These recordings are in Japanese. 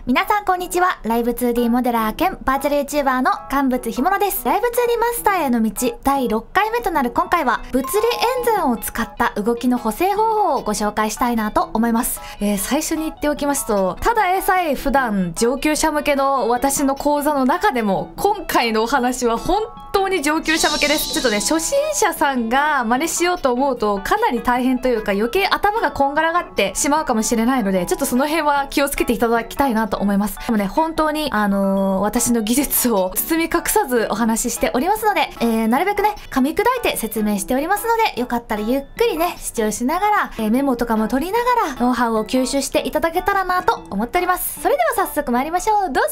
皆さんこんにちは。ライブ 2D モデラー兼バーチャル YouTuber の乾物ひものです。ライブ 2D マスターへの道第6回目となる今回は、物理演算を使った動きの補正方法をご紹介したいなと思います。最初に言っておきますと、ただでさえ普段上級者向けの私の講座の中でも、今回のお話は本当に上級者向けです。ちょっとね、初心者さんが真似しようと思うとかなり大変というか、余計頭がこんがらがってしまうかもしれないので、ちょっとその辺は気をつけていただきたいなと思います。でもね、本当に私の技術を包み隠さずお話ししておりますので、なるべくね、噛み砕いて説明しておりますので、よかったらゆっくりね、視聴しながら、メモとかも取りながら、ノウハウを吸収していただけたらなと思っております。それでは早速参りましょう。どう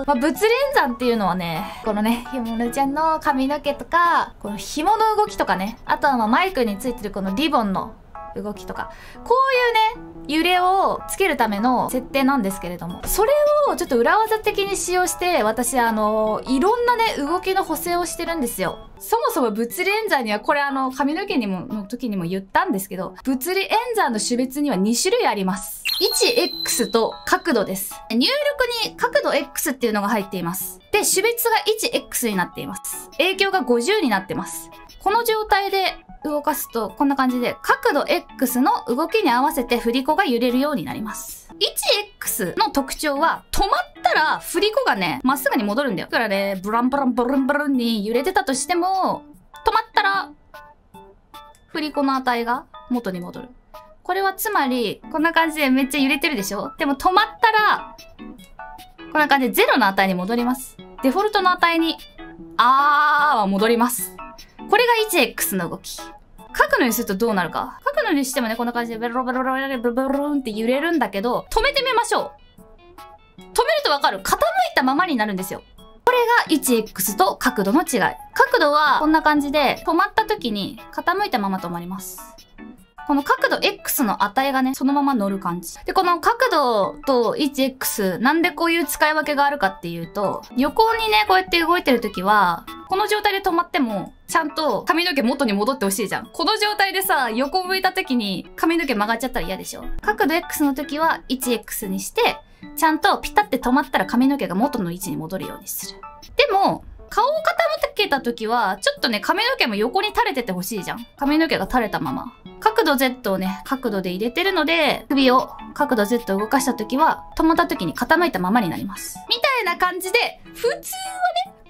ぞ。物理演算っていうのはね、このね、ひものちゃんの髪の毛とか、この紐の動きとかね、あとはマイクについてるこのリボンの動きとか、こういうね、揺れをつけるための設定なんですけれども、それをちょっと裏技的に使用して、私いろんなね、動きの補正をしてるんですよ。そもそも物理演算には、これ髪の毛の時にも言ったんですけど、物理演算の種別には2種類あります。1x と角度です。入力に角度 x っていうのが入っています。で、種別が 1x になっています。影響が50になってます。この状態で動かすと、こんな感じで、角度 X の動きに合わせて振り子が揺れるようになります。1X の特徴は、止まったら振り子がね、まっすぐに戻るんだよ。だからね、ブランブランブルンブルンに揺れてたとしても、止まったら、振り子の値が元に戻る。これはつまり、こんな感じでめっちゃ揺れてるでしょ？でも止まったら、こんな感じで0の値に戻ります。デフォルトの値に、は戻ります。これが 1x の動き。角度にするとどうなるか。角度にしてもね、こんな感じでベロベロベロベロベロベロンって揺れるんだけど、止めてみましょう。止めるとわかる。傾いたままになるんですよ。これが 1x と角度の違い。角度はこんな感じで、止まった時に傾いたまま止まります。この角度 X の値がね、そのまま乗る感じ。で、この角度と 1x、なんでこういう使い分けがあるかっていうと、横にね、こうやって動いてるときは、この状態で止まっても、ちゃんと髪の毛元に戻ってほしいじゃん。この状態でさ、横向いたときに髪の毛曲がっちゃったら嫌でしょ。角度 X のときは 1x にして、ちゃんとピタって止まったら髪の毛が元の位置に戻るようにする。でも、顔を傾けた時は、ちょっとね、髪の毛も横に垂れててほしいじゃん。髪の毛が垂れたまま。角度 Z をね、角度で入れてるので、首を角度 Z を動かした時は、止まった時に傾いたままになります。みたいな感じで、普通はね、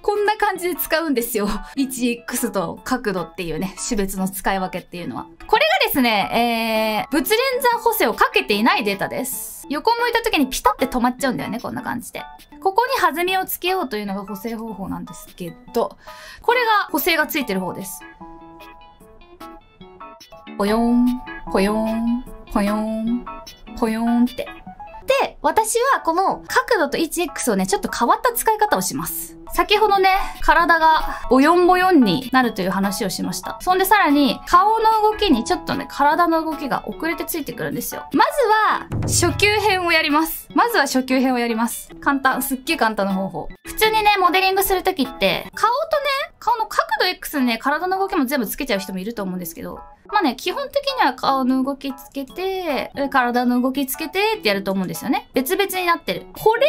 こんな感じで使うんですよ。1x と角度っていうね、種別の使い分けっていうのは。これがですね、物理演算補正をかけていないデータです。横向いた時にピタって止まっちゃうんだよね、こんな感じで。ここに弾みをつけようというのが補正方法なんですけど、これが補正がついてる方です。ぽよん、ぽよん、ぽよん、ぽよんって。で、私はこの角度と 1x をね、ちょっと変わった使い方をします。先ほどね、体がボヨンボヨンになるという話をしました。そんでさらに、顔の動きにちょっとね、体の動きが遅れてついてくるんですよ。まずは、初級編をやります。簡単、すっげえ簡単な方法。普通にね、モデリングするときって、顔の角度 X にね、体の動きも全部つけちゃう人もいると思うんですけど、まあね、基本的には顔の動きつけて、体の動きつけてってやると思うんですよね。別々になってる。これ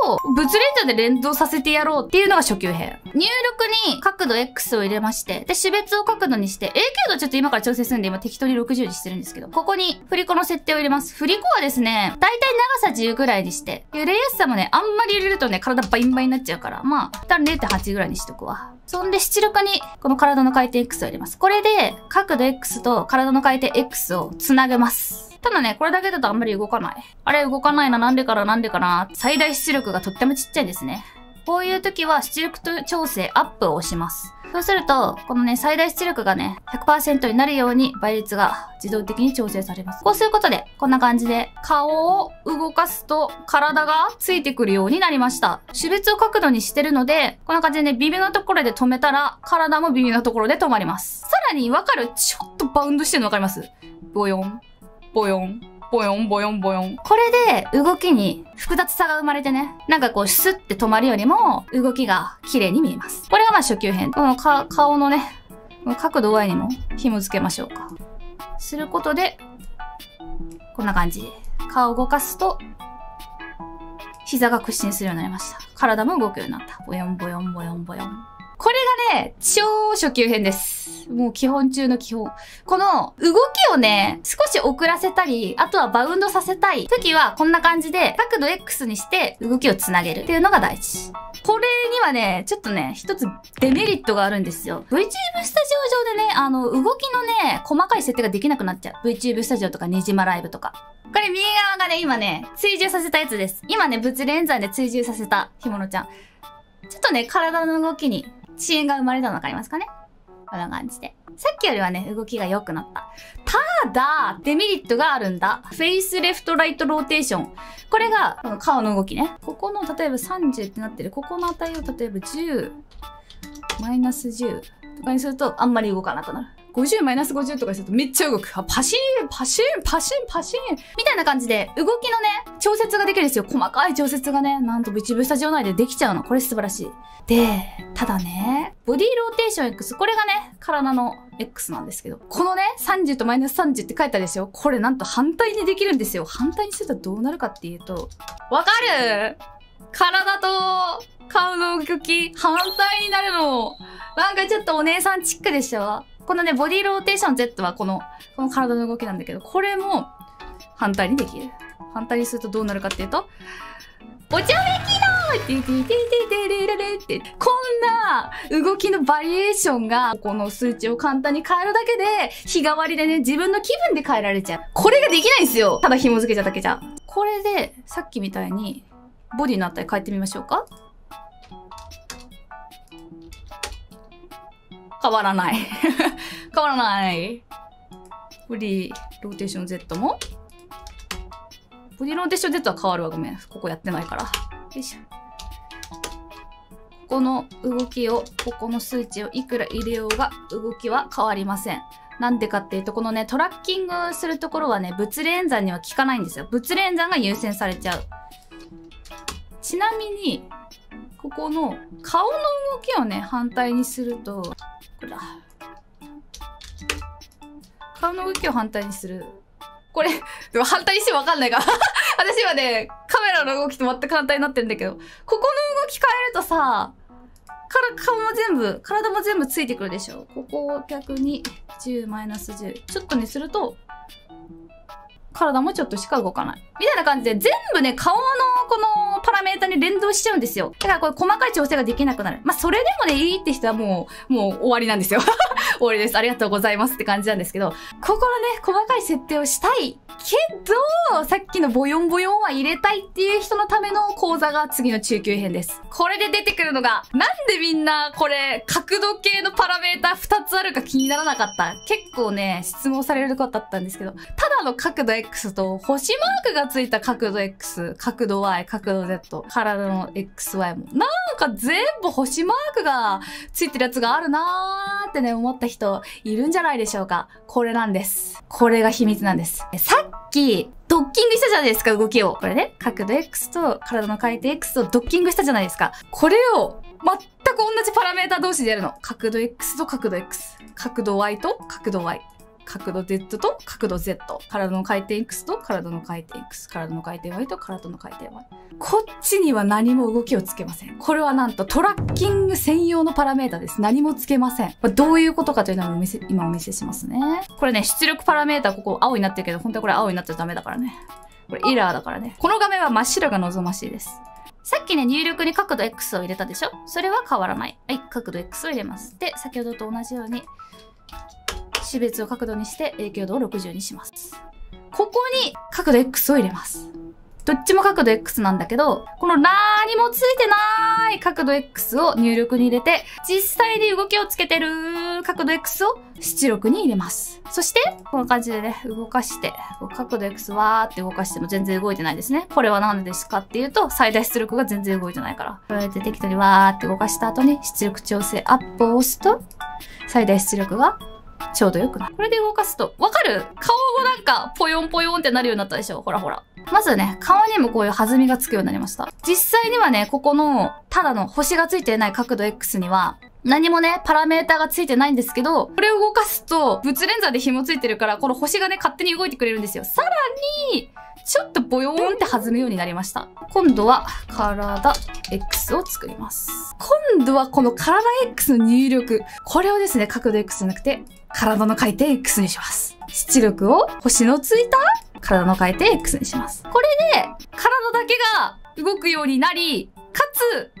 を物理演算で連動させてやろうっていうのが初級編。入力に角度 X を入れまして、で、種別を角度にして、影響度ちょっと今から調整するんで今適当に60にしてるんですけど、ここに振り子の設定を入れます。振り子はですね、だいたい長さ10ぐらいにして、揺れやすさもね、あんまり揺れるとね、体バインバインになっちゃうから、まあ、一旦 0.8 ぐらいにしとくわ。そんで出力に、この体の回転 X を入れます。これで、角度 X と体の回転 X をつなげます。ただね、これだけだとあんまり動かない。あれ動かないな、なんでかな。最大出力がとってもちっちゃいですね。こういう時は出力調整アップを押します。そうすると、このね、最大出力がね、100% になるように倍率が自動的に調整されます。こうすることで、こんな感じで顔を動かすと体がついてくるようになりました。種別を角度にしてるので、こんな感じでね、微妙なところで止めたら、体も微妙なところで止まります。さらにわかる？ちょっとバウンドしてるのわかります？ボヨン、ボヨン。ボヨンボヨンボヨン。これで動きに複雑さが生まれてね、なんかこうスッて止まるよりも動きが綺麗に見えます。これがまあ初級編。この顔のね、角度 Y にも紐付けましょうか。することで、こんな感じで顔を動かすと、膝が屈伸するようになりました。体も動くようになった。ボヨンボヨンボヨンボヨン。これがね、超初級編です。もう基本中の基本。この動きをね、少し遅らせたり、あとはバウンドさせたい時はこんな感じで角度 X にして動きをつなげるっていうのが大事。これにはね、ちょっとね、一つデメリットがあるんですよ。VTube スタジオ上でね、動きのね、細かい設定ができなくなっちゃう。VTube スタジオとか、ねじまライブとか。これ右側がね、今ね、追従させたやつです。今ね、物理演算で追従させたひものちゃん。ちょっとね、体の動きに遅延が生まれたのわかりますかね？こんな感じで。さっきよりはね、動きが良くなった。ただ、デメリットがあるんだ。フェイスレフトライトローテーション。これが、この顔の動きね。ここの、例えば30ってなってる。ここの値を例えば10、マイナス10とかにすると、あんまり動かなくなる。50マイナス50とかにするとめっちゃ動く。パシーン、パシーン、パシーン、パシーン。みたいな感じで、動きのね、調節ができるんですよ。細かい調節がね、なんとVTubeスタジオ内でできちゃうの。これ素晴らしい。で、ただね、ボディローテーション X。これがね、体の X なんですけど、このね、30とマイナス30って書いたでしょ？これなんと反対にできるんですよ。反対にするとどうなるかっていうと、わかる？体と顔の動き、反対になるの。なんかちょっとお姉さんチックでしょ？このね、ボディローテーション Z はこの体の動きなんだけど、これも反対にできる。反対にするとどうなるかっていうと、お茶目機能って、こんな動きのバリエーションが、この数値を簡単に変えるだけで、日替わりでね、自分の気分で変えられちゃう。これができないんですよ。ただ紐付けちゃうだけじゃ。これで、さっきみたいに、ボディの値変えてみましょうか。変わらない。変わらない。ボディローテーション Z もボディローテーション Z は変わるわ。ごめん。ここやってないから。よいしょ。この動きを、ここの数値をいくら入れようが、動きは変わりません。なんでかっていうと、このね、トラッキングするところはね、物理演算には効かないんですよ。物理演算が優先されちゃう。ちなみに、ここの顔の動きをね、反対にすると、これだ。顔の動きを反対にする。これ、でも反対にしてもわかんないから。私はね、カメラの動きと全く反対になってるんだけど、ここの動き変えるとさ、顔も全部、体も全部ついてくるでしょ。ここを逆に10マイナス10。ちょっとにすると、体もちょっとしか動かない。みたいな感じで、全部ね、顔のこのパラメータに連動しちゃうんですよ。だからこれ細かい調整ができなくなる。まあ、それでもね、いいって人はもう終わりなんですよ。終わりです。ありがとうございますって感じなんですけど、ここのね、細かい設定をしたいけど、さっきのボヨンボヨンは入れたいっていう人のための講座が次の中級編です。これで出てくるのが、なんでみんなこれ、角度系のパラメータ2つあるか気にならなかった？結構ね、質問されることだったんですけど、ただの角度 X と星マークがついた角度 X、角度 Y、角度 Z、体の XY も、なんか全部星マークがついてるやつがあるなーってね、思った人いるんじゃないでしょうか。これなんです。これが秘密なんです。さっき、ドッキングしたじゃないですか、動きを。これね、角度 X と体の回転 X とドッキングしたじゃないですか。これを、全く同じパラメータ同士でやるの。角度 X と角度 X。角度 Y と角度 Y。角度 Z と角度 Z。体の回転 X と体の回転 X。体の回転 Y と体の回転 Y。こっちには何も動きをつけません。これはなんとトラッキング専用のパラメータです。何もつけません。どういうことかというのを今お見せしますね。これね、出力パラメータここ青になってるけど、本当はこれ青になっちゃダメだからね。これエラーだからね。この画面は真っ白が望ましいです。さっきね、入力に角度 X を入れたでしょ？それは変わらない。はい、角度 X を入れます。で、先ほどと同じように、種別を角度にして影響度を60にします。ここに角度 X を入れます。どっちも角度 X なんだけど、この何もついてない角度 X を入力に入れて、実際に動きをつけてる角度 X を出力に入れます。そして、こんな感じでね、動かして、角度 X わーって動かしても全然動いてないですね。これは何でですかっていうと、最大出力が全然動いてないから。こうやって適当にわーって動かした後に、出力調整アップを押すと、最大出力がちょうどよくなる。これで動かすと、わかる？顔もなんか、ポヨンポヨンってなるようになったでしょ？ほらほら。まずね、顔にもこういう弾みがつくようになりました。実際にはね、ここの、ただの星がついてない角度 X には、何もね、パラメータがついてないんですけど、これを動かすと、物連座で紐ついてるから、この星がね、勝手に動いてくれるんですよ。さらに、ちょっとボヨーンって弾むようになりました。今度は体 X を作ります。今度はこの体 X の入力。これをですね、角度 X じゃなくて、体の回転 X にします。出力を星のついた体の回転 X にします。これで、体だけが動くようになり、かつ、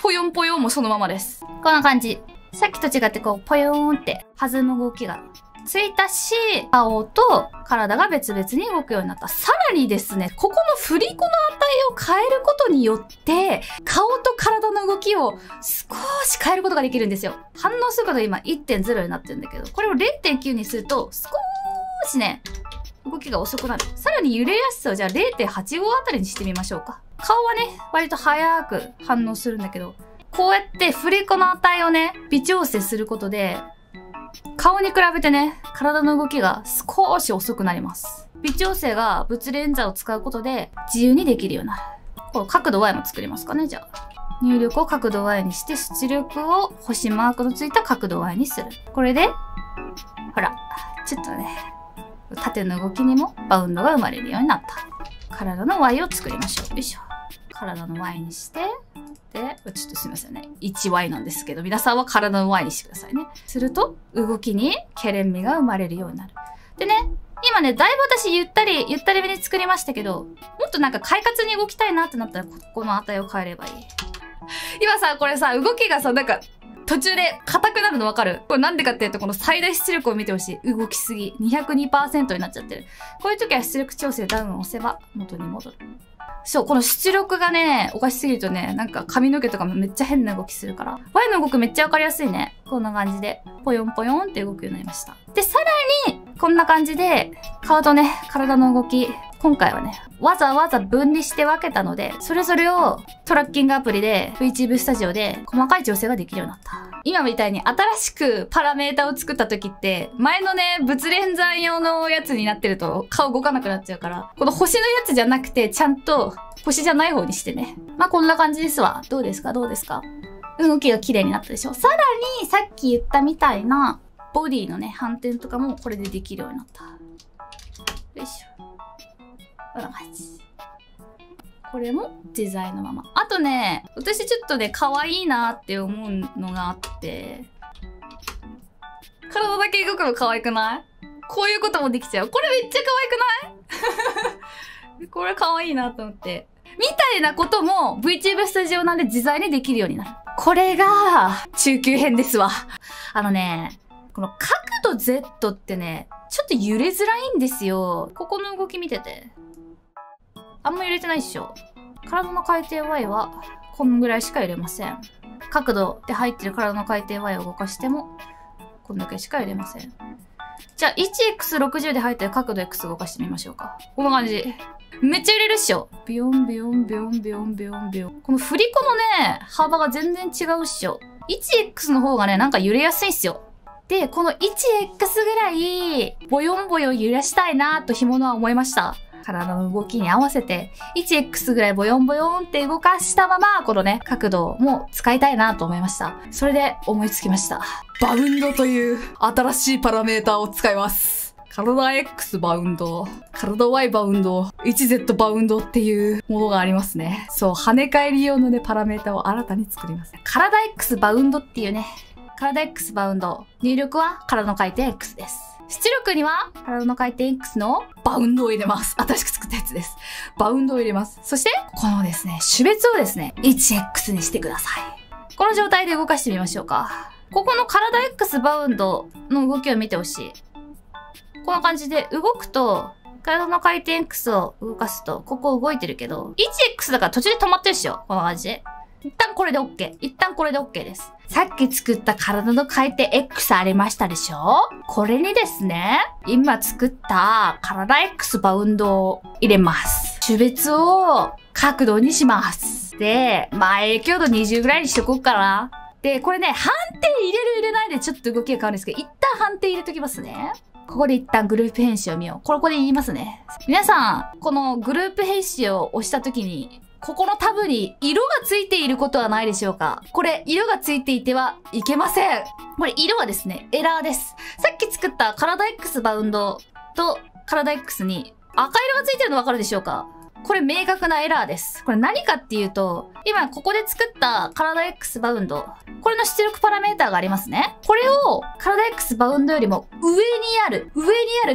ぽよんぽよんもそのままです。こんな感じ。さっきと違ってこう、ぽよーんって弾む動きがついたし、顔と体が別々に動くようになった。さらにですね、ここの振り子の値を変えることによって、顔と体の動きを少し変えることができるんですよ。反応速度今 1.0 になってるんだけど、これを 0.9 にすると、少しね、動きが遅くなる。さらに揺れやすさをじゃあ 0.85 あたりにしてみましょうか。顔はね、割と早く反応するんだけど、こうやって振り子の値をね、微調整することで、顔に比べてね、体の動きが少し遅くなります。微調整が物理演算を使うことで自由にできるようになる。こう角度 Y も作りますかね、じゃあ。入力を角度 Y にして、出力を星マークのついた角度 Y にする。これで、ほら、ちょっとね、縦の動きにもバウンドが生まれるようになった。体の Y を作りましょう。よいしょ。体の Y にして、で、ちょっとすみませんね。1Y なんですけど、皆さんは体の Y にしてくださいね。すると、動きにケレン味が生まれるようになる。でね、今ね、だいぶ私ゆったりめに作りましたけど、もっとなんか快活に動きたいなってなったら、ここの値を変えればいい。今さ、これさ、動きがさ、なんか、途中で硬くなるのわかる？これなんでかっていうと、この最大出力を見てほしい。動きすぎ。202% になっちゃってる。こういう時は出力調整ダウンを押せば元に戻る。そう、この出力がね、おかしすぎるとね、なんか髪の毛とかもめっちゃ変な動きするから。Y の動きめっちゃわかりやすいね。こんな感じで、ぽよんぽよんって動くようになりました。で、さらに、こんな感じで、顔とね、体の動き、今回はね、わざわざ分離して分けたので、それぞれをトラッキングアプリで VTube スタジオで細かい調整ができるようになった。今みたいに新しくパラメータを作った時って、前のね、物理演算用のやつになってると顔動かなくなっちゃうから、この星のやつじゃなくて、ちゃんと星じゃない方にしてね。まあこんな感じですわ。どうですか？どうですか？動きが綺麗になったでしょ？さらに、さっき言ったみたいな、ボディのね、反転とかもこれでできるようになった。よいしょ。こんな感じ。これも自在のまま。あとね、私ちょっとね、可愛いなって思うのがあって、体だけ動くの可愛くない？こういうこともできちゃう。これめっちゃ可愛くないこれ可愛いなと思って。みたいなことも VTube スタジオなんで自在にできるようになる。これが中級編ですわ。あのね、この角度 Z ってね、ちょっと揺れづらいんですよ。ここの動き見てて。あんま揺れてないっしょ。体の回転 Y はこんぐらいしか揺れません。角度で入ってる体の回転 Y を動かしてもこんだけしか揺れません。じゃあ 1x60 で入ってる角度 X 動かしてみましょうか。こんな感じ。めっちゃ揺れるっしょ。ビヨンビヨンビヨンビヨンビヨンビヨン。この振り子のね、幅が全然違うっしょ。1x の方がね、なんか揺れやすいっすよ。で、この 1x ぐらい、ボヨンボヨン揺らしたいなと紐のは思いました。体の動きに合わせて、1x ぐらいボヨンボヨンって動かしたまま、このね、角度も使いたいなと思いました。それで思いつきました。バウンドという新しいパラメータを使います。体 X バウンド、体 Y バウンド、1Z バウンドっていうものがありますね。そう、跳ね返り用のね、パラメータを新たに作ります。体 X バウンドっていうね、体 X バウンド。入力は体の回転 X です。出力には体の回転 X のバウンドを入れます。新しく作ったやつです。バウンドを入れます。そして、このですね、種別をですね、1x にしてください。この状態で動かしてみましょうか。ここの体 X バウンドの動きを見てほしい。こんな感じで動くと、体の回転 X を動かすと、ここ動いてるけど、1x だから途中で止まってるっしょ。こんな感じで。一旦これで OK。一旦これで OK です。さっき作った体の回転 X ありましたでしょ？これにですね、今作った体 X バウンドを入れます。種別を角度にします。で、まあ影響度20ぐらいにしとこうかな。で、これね、判定入れる入れないでちょっと動きが変わるんですけど、一旦判定入れときますね。ここで一旦グループ編集を見よう。ここで言いますね。皆さん、このグループ編集を押したときに、ここのタブに色がついていることはないでしょうか？これ、色がついていてはいけません。これ、色はですね、エラーです。さっき作った体 X バウンドと体 X に赤色がついてるのわかるでしょうか？これ明確なエラーです。これ何かっていうと、今ここで作った体 X バウンド。これの出力パラメーターがありますね。これを体 X バウンドよりも上にある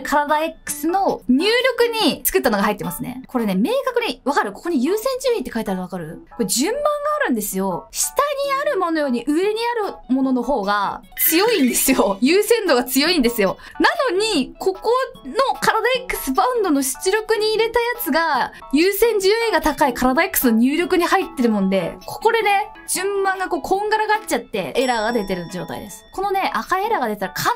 体 X の入力に作ったのが入ってますね。これね、明確にわかる？ここに優先順位って書いてあるのわかる？これ順番があるんですよ。下にあるものより上にあるものの方が強いんですよ。優先度が強いんですよ。なのに、ここの体 X バウンドの出力に入れたやつが、優先順位が高い体 X の入力に入ってるもんで、ここでね、順番がこんがらがっちゃってエラーが出てる状態です。このね、赤いエラーが出たら必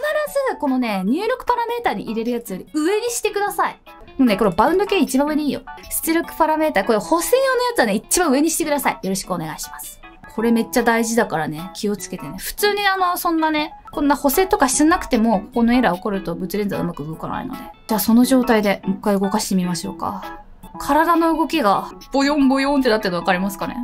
ずこのね、入力パラメータに入れるやつより上にしてください。もうね、このバウンド系一番上にいいよ。出力パラメータ、これ補正用のやつはね、一番上にしてください。よろしくお願いします。これめっちゃ大事だからね、気をつけてね。普通にそんなね、こんな補正とかしてなくても、ここのエラー起こると物レンズはうまく動かないので。じゃあその状態でもう一回動かしてみましょうか。体の動きがボヨンボヨンってなってるのわかりますかね？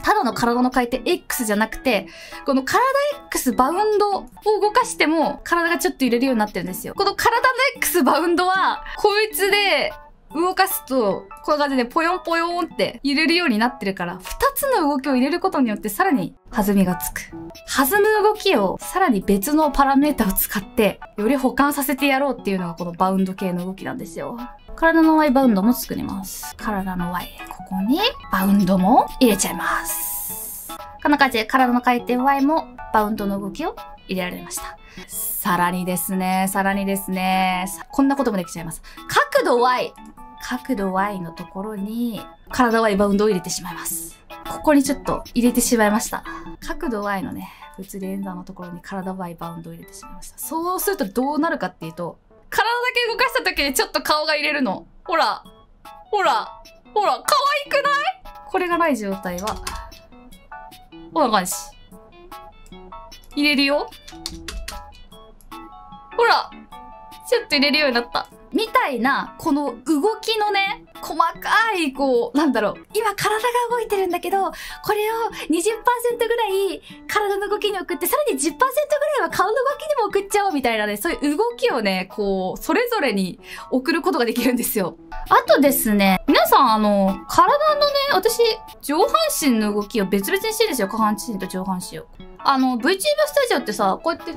ただの体の回転 X じゃなくて、この体 X バウンドを動かしても体がちょっと揺れるようになってるんですよ。この体の X バウンドは、こいつで動かすと、こんな感じでポヨンポヨンって揺れるようになってるから、2つの動きを入れることによってさらに弾みがつく。弾む動きをさらに別のパラメータを使って、より補完させてやろうっていうのがこのバウンド系の動きなんですよ。体の Y バウンドも作ります。体の Y。ここにバウンドも入れちゃいます。こんな感じで体の回転 Y もバウンドの動きを入れられました。さらにですね、こんなこともできちゃいます。角度 Y のところに体 Y バウンドを入れてしまいます。ここにちょっと入れてしまいました。角度 Y のね、物理演算のところに体 Y バウンドを入れてしまいました。そうするとどうなるかっていうと、体だけ動かした時にちょっと顔が入れるの。ほら、可愛くない？これがない状態は、こんな感じ。入れるよ。ほら、ちょっと入れるようになった。みたいな、この動きのね、細かい、今体が動いてるんだけど、これを 20% ぐらい体の動きに送って、さらに 10% ぐらいは顔の動きにも送っちゃおうみたいなね、そういう動きをね、それぞれに送ることができるんですよ。あとですね、皆さん体のね、私、上半身の動きを別々にしてるんですよ。下半身と上半身を。VTuber スタジオってさ、こうやって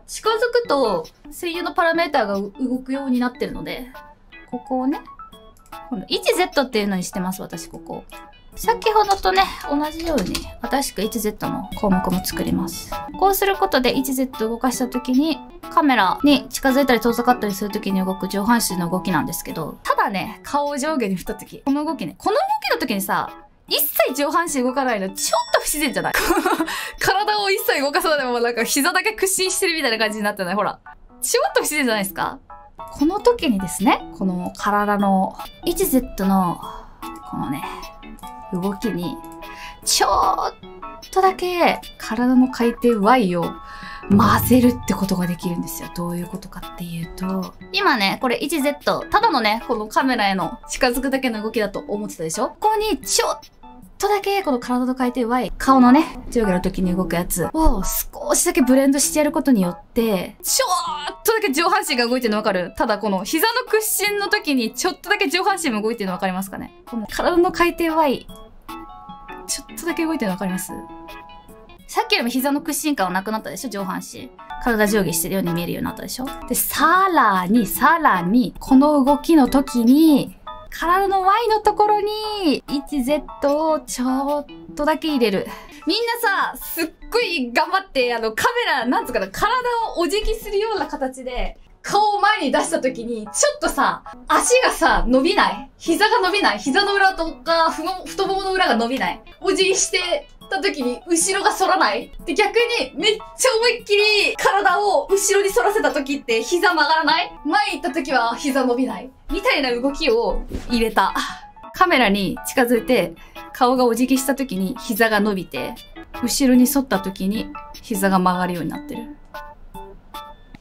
近づくと声優のパラメーターが動くようになってるので、ここをね、この 1Z っていうのにしてます、私ここ。先ほどとね、同じように新しく 1Z の項目も作ります。こうすることで 1Z を動かした時にカメラに近づいたり遠ざかったりする時に動く上半身の動きなんですけど、ただね、顔を上下に振った時、この動きの時にさ、一切上半身動かないのちょっと不自然じゃない？体を一切動かさないでも膝だけ屈伸してるみたいな感じになってない？ほら。ちょっと不自然じゃないですか？この時にですね、この体の 1Z のこのね、動きにちょっとだけ体の回転 Y を混ぜるってことができるんですよ。どういうことかっていうと、今ね、これ 1Z、ただのね、このカメラへの近づくだけの動きだと思ってたでしょ？ここにちょっとだけこの体の回転 Y、顔のね、上下の時に動くやつを少しだけブレンドしてやることによって、ちょっとだけ上半身が動いてるのわかる？ただこの膝の屈伸の時にちょっとだけ上半身も動いてるのわかりますかね？この体の回転 Y、ちょっとだけ動いてるのわかります？さっきよりも膝の屈伸感はなくなったでしょ？上半身。体上下してるように見えるようになったでしょ？で、さらに、この動きの時に、体の Y のところに 1Z をちょっとだけ入れる。みんなさ、すっごい頑張って、カメラ、なんつうかな、体をお辞儀するような形で、顔を前に出した時に、ちょっとさ、足がさ、伸びない？膝が伸びない？膝の裏とか、太ももの裏が伸びない？お辞儀してた時に、後ろが反らない？で、逆に、めっちゃ思いっきり、体を後ろに反らせた時って、膝曲がらない？前行った時は膝伸びない？みたいな動きを入れた。カメラに近づいて、顔がお辞儀した時に膝が伸びて、後ろに反った時に膝が曲がるようになってる。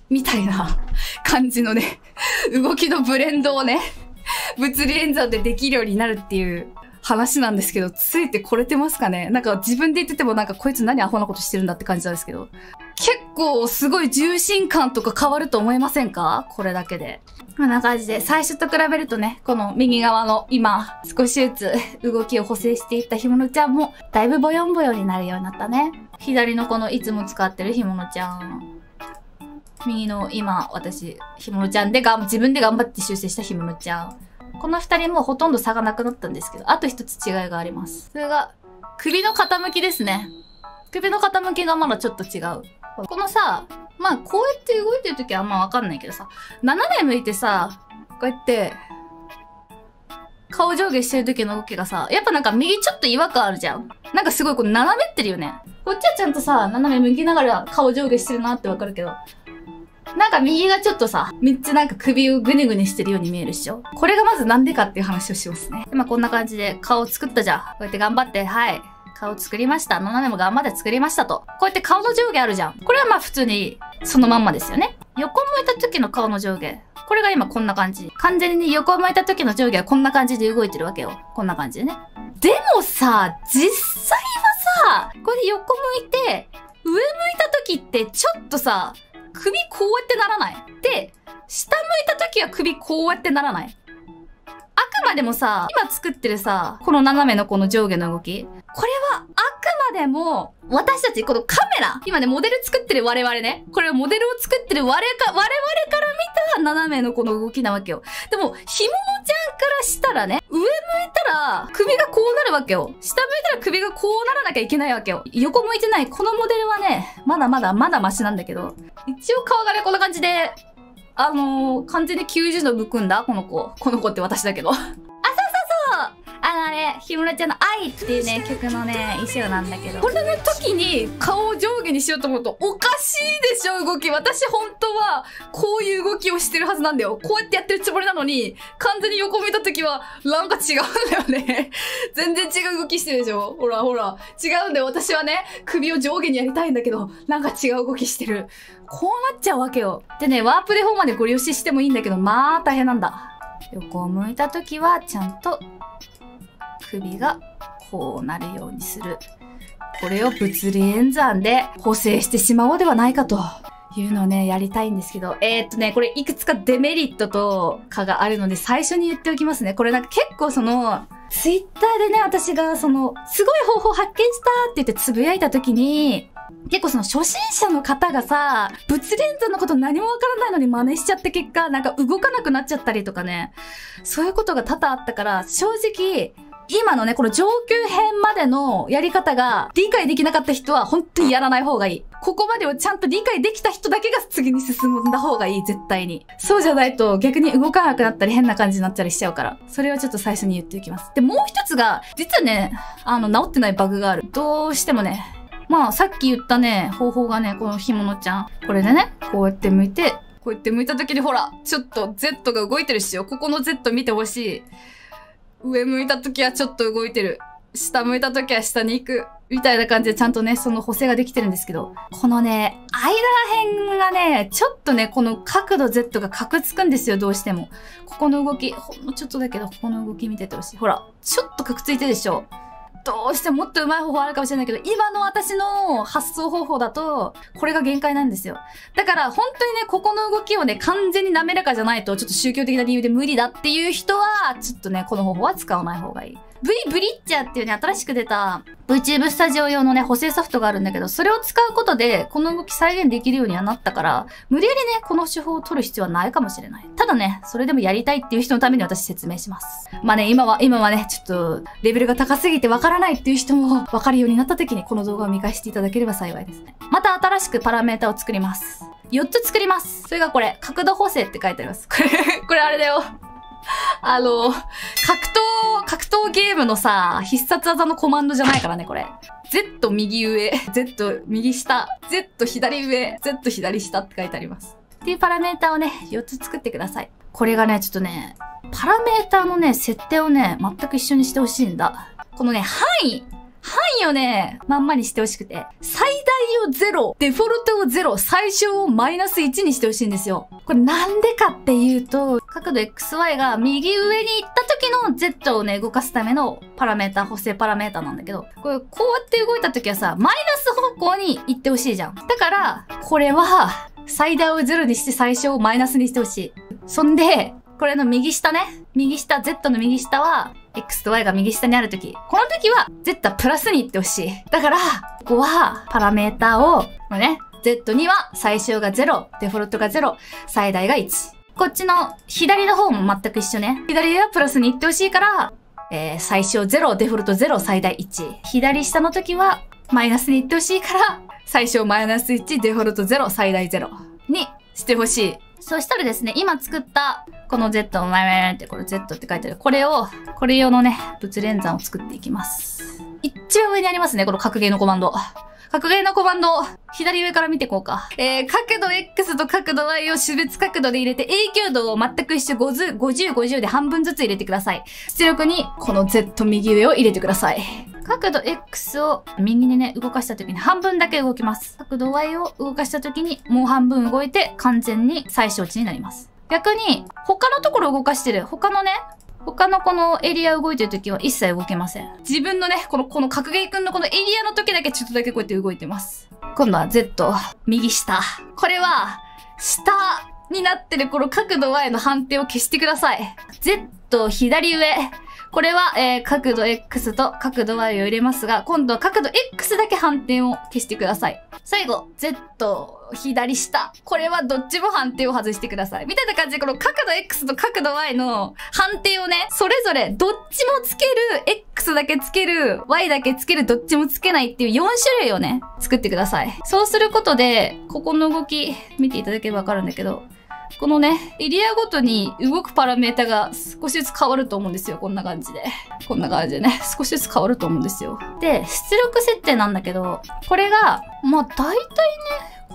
みたいな感じのね、動きのブレンドをね、物理演算でできるようになるっていう話なんですけど、ついてこれてますかね？なんか自分で言っててもこいつ何アホなことしてるんだって感じなんですけど。結構すごい重心感とか変わると思いませんか？これだけで。こんな感じで、最初と比べるとね、この右側の今、少しずつ動きを補正していったひものちゃんも、だいぶボヨンボヨンになるようになったね。左のこのいつも使ってるひものちゃん。右の今、私、ひものちゃんで自分で頑張って修正したひものちゃん。この二人もほとんど差がなくなったんですけど、あと一つ違いがあります。それが、首の傾きですね。首の傾きがまだちょっと違う。このさ、まあこうやって動いてるときはあんまわかんないけどさ、斜め向いてさ、こうやって、顔上下してる時の動きがさ、やっぱなんか右ちょっと違和感あるじゃん。なんかすごいこう斜めってるよね。こっちはちゃんとさ、斜め向きながら顔上下してるなってわかるけど、なんか右がちょっとさ、めっちゃなんか首をぐねぐねしてるように見えるっしょ。これがまずなんでかっていう話をしますね。今こんな感じで顔作ったじゃん。こうやって頑張って、はい。顔作りました。斜めも頑張って作りましたと。こうやって顔の上下あるじゃん。これはまあ普通にそのまんまですよね。横向いた時の顔の上下。これが今こんな感じ。完全に横向いた時の上下はこんな感じで動いてるわけよ。こんな感じでね。でもさ、実際はさ、これで横向いて、上向いた時ってちょっとさ、首こうやってならない？で、下向いた時は首こうやってならない？あくまでもさ、今作ってるさ、この斜めのこの上下の動き。これはあくまでも、私たち、このカメラ、今ね、モデル作ってる我々ね。これはモデルを作ってる我々から見た斜めのこの動きなわけよ。でも、ひものちゃんからしたらね、上向いたら首がこうなるわけよ。下向いたら首がこうならなきゃいけないわけよ。横向いてないこのモデルはね、まだマシなんだけど、一応顔がね、こんな感じで、完全に90度向くんだこの子。この子って私だけど。あ、そうそうそうあれ、ひむらちゃんの愛っていうね、曲のね、衣装なんだけど。これの時に顔を上下にしようと思うと、おかしいでしょ、動き。私本当は、こういう動きをしてるはずなんだよ。こうやってやってるつもりなのに、完全に横見た時は、なんか違うんだよね。全然違う動きしてるでしょ。ほらほら。違うんだよ。私はね、首を上下にやりたいんだけど、なんか違う動きしてる。こうなっちゃうわけよ。でね、ワープで方までご利用ししてもいいんだけど、まあ大変なんだ。横を向いた時は、ちゃんと、首がこうなるようにする。これを物理演算で補正してしまおうではないかというのをね、やりたいんですけど。これいくつかデメリットとかがあるので最初に言っておきますね。これなんか結構ツイッターでね、私がすごい方法発見したって言ってつぶやいた時に、結構初心者の方がさ、物理演算のこと何もわからないのに真似しちゃって結果、なんか動かなくなっちゃったりとかね。そういうことが多々あったから、正直、今のね、この上級編までのやり方が理解できなかった人は本当にやらない方がいい。ここまでをちゃんと理解できた人だけが次に進んだ方がいい、絶対に。そうじゃないと逆に動かなくなったり変な感じになったりしちゃうから。それはちょっと最初に言っておきます。で、もう一つが、実はね、治ってないバグがある。どうしてもね、まあさっき言ったね、方法がね、このひものちゃん。これでね、こうやって向いて、こうやって向いた時にほら、ちょっと Z が動いてるっしよ。ここの Z 見てほしい。上向いた時はちょっと動いてる。下向いた時は下に行く。みたいな感じでちゃんとね、その補正ができてるんですけど、このね、間ら辺がね、ちょっとね、この角度 Z がカクつくんですよ、どうしても。ここの動き、ほんのちょっとだけど、ここの動き見ててほしい。ほら、ちょっとカクついてるでしょ。どうしてもっと上手い方法あるかもしれないけど、今の私の発想方法だと、これが限界なんですよ。だから、本当にね、ここの動きをね、完全に滑らかじゃないと、ちょっと宗教的な理由で無理だっていう人は、ちょっとね、この方法は使わない方がいい。ブリッチャーっていうね、新しく出た VTube スタジオ用のね、補正ソフトがあるんだけど、それを使うことで、この動き再現できるようにはなったから、無理やりね、この手法を取る必要はないかもしれない。ただね、それでもやりたいっていう人のために私説明します。まあね、今はね、ちょっと、レベルが高すぎてわからないっていう人も、わかるようになった時に、この動画を見返していただければ幸いですね。また新しくパラメータを作ります。4つ作ります。それがこれ、角度補正って書いてあります。これあれだよ。格闘ゲームのさ、必殺技のコマンドじゃないからね、これ。Z 右上、Z 右下、Z 左上、Z 左下って書いてあります。っていうパラメータをね、4つ作ってください。これがね、ちょっとね、パラメータのね、設定をね、全く一緒にしてほしいんだ。このね、範囲をね、まんまにしてほしくて、最大を0、デフォルトを0、最小をマイナス1にしてほしいんですよ。これなんでかっていうと、角度 XY が右上に行った時の Z をね、動かすためのパラメータ、補正パラメータなんだけど、こうやって動いた時はさ、マイナス方こに行ってほしいじゃん。だから、これは、最大を0にして最小をマイナスにしてほしい。そんで、これの右下ね。右下、Z の右下は、X と Y が右下にあるとき。この時は、Z はプラスに行ってほしい。だから、ここは、パラメータを、これね、Z には最小が0、デフォルトが0、最大が1。こっちの左の方も全く一緒ね。左はプラスに行ってほしいから、最小0、デフォルト0、最大1。左下の時は、マイナスに行ってほしいから、最小マイナス1、デフォルト0、最大0にしてほしい。そしたらですね、今作った、この Z のって、これ Z って書いてある。これ用のね、物連算を作っていきます。一番上にありますね、この格ゲーのコマンド。格ゲーのコマンド、左上から見ていこうか。角度 X と角度 Y を種別角度で入れて、影響度を全く一緒50、50で半分ずつ入れてください。出力に、この Z 右上を入れてください。角度 X を右にね、動かした時に半分だけ動きます。角度 Y を動かした時にもう半分動いて完全に最小値になります。逆に、他のところ動かしてる、他のこのエリア動いてる時は一切動けません。自分のね、この格ゲーくんのこのエリアの時だけちょっとだけこうやって動いてます。今度は Z、右下。これは、下になってるこの角度 Y の判定を消してください。Z、左上。これは、角度 X と角度 Y を入れますが、今度は角度 X だけ反転を消してください。最後、Z、左下。これはどっちも判定を外してください。みたいな感じで、この角度 X と角度 Y の判定をね、それぞれどっちもつける、X だけつける、Y だけつける、どっちもつけないっていう4種類をね、作ってください。そうすることで、ここの動き、見ていただければわかるんだけど、このね、エリアごとに動くパラメータが少しずつ変わると思うんですよ。こんな感じで。こんな感じでね、少しずつ変わると思うんですよ。で、出力設定なんだけど、これが、まあ大体ね、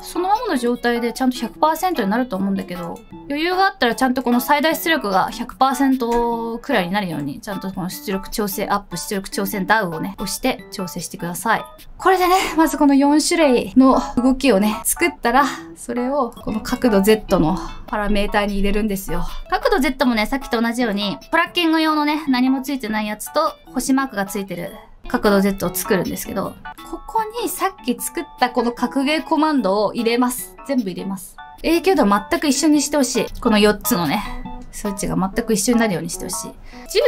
そのままの状態でちゃんと 100% になると思うんだけど、余裕があったらちゃんとこの最大出力が 100% くらいになるように、ちゃんとこの出力調整アップ、出力調整ダウンをね、押して調整してください。これでね、まずこの4種類の動きをね、作ったら、それをこの角度 Z のパラメータに入れるんですよ。角度 Z もね、さっきと同じように、トラッキング用のね、何もついてないやつと、星マークがついてる角度 Z を作るんですけど、ここにさっき作ったこの格ゲーコマンドを入れます。全部入れます。影響度全く一緒にしてほしい。この4つのね、数値が全く一緒になるようにしてほしい。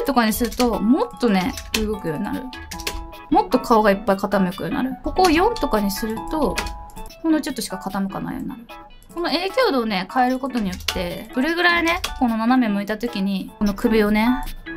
10とかにすると、もっとね、動くようになる。もっと顔がいっぱい傾くようになる。ここを4とかにすると、ほんのちょっとしか傾かないようになる。この影響度をね、変えることによって、どれぐらいね、この斜め向いた時に、この首をね、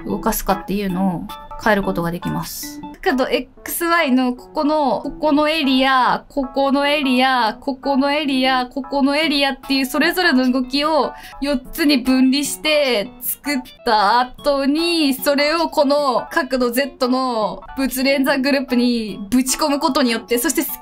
動かすかっていうのを変えることができます。角度 XY のここのエリア、ここのエリア、ここのエリア、ここのエリアっていうそれぞれの動きを4つに分離して作った後に、それをこの角度 Z の物連算グループにぶち込むことによって、そして少しだ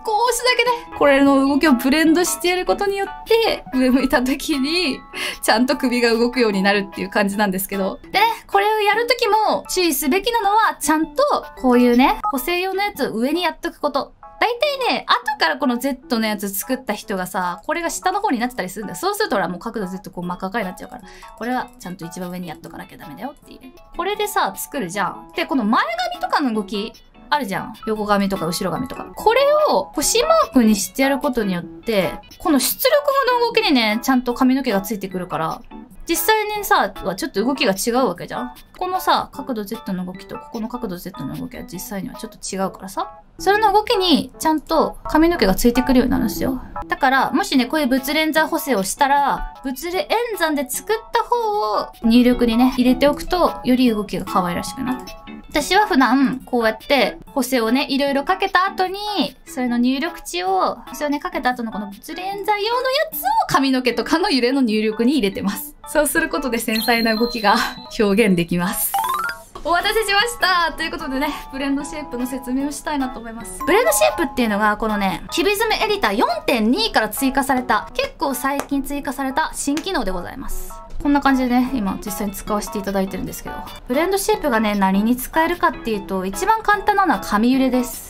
けね、これの動きをブレンドしてやることによって、上向いた時にちゃんと首が動くようになるっていう感じなんですけど。でね、これをやるときも注意すべきなのは、ちゃんとこういうね、補正用のやつを上にやっとくこと。だいたいね、後からこの Z のやつ作った人がさ、これが下の方になってたりするんだよ。そうするとほらもう角度 Z こう真っ赤かになっちゃうから。これはちゃんと一番上にやっとかなきゃダメだよっていう。これでさ、作るじゃん。で、この前髪とかの動き、あるじゃん。横髪とか後ろ髪とか。これを星マークにしてやることによって、この出力の動きにね、ちゃんと髪の毛がついてくるから、実際にさ、はちょっと動きが違うわけじゃん。このさ、角度 Z の動きと、ここの角度 Z の動きは実際にはちょっと違うからさ。それの動きにちゃんと髪の毛がついてくるようになるんですよ。だから、もしね、こういう物連算補正をしたら、物連算で作った方を入力にね、入れておくと、より動きが可愛らしくなる。私は普段、こうやって、補正をね、いろいろかけた後に、それの入力値を、補正をね、かけた後のこの物連算用のやつを髪の毛とかの揺れの入力に入れてます。そうすることで繊細な動きが表現できます。お待たせしましたということでね、ブレンドシェイプの説明をしたいなと思います。ブレンドシェイプっていうのが、このね、キュビズムエディター 4.2 から追加された、結構最近追加された新機能でございます。こんな感じでね、今実際に使わせていただいてるんですけど、ブレンドシェイプがね、何に使えるかっていうと、一番簡単なのは髪揺れです。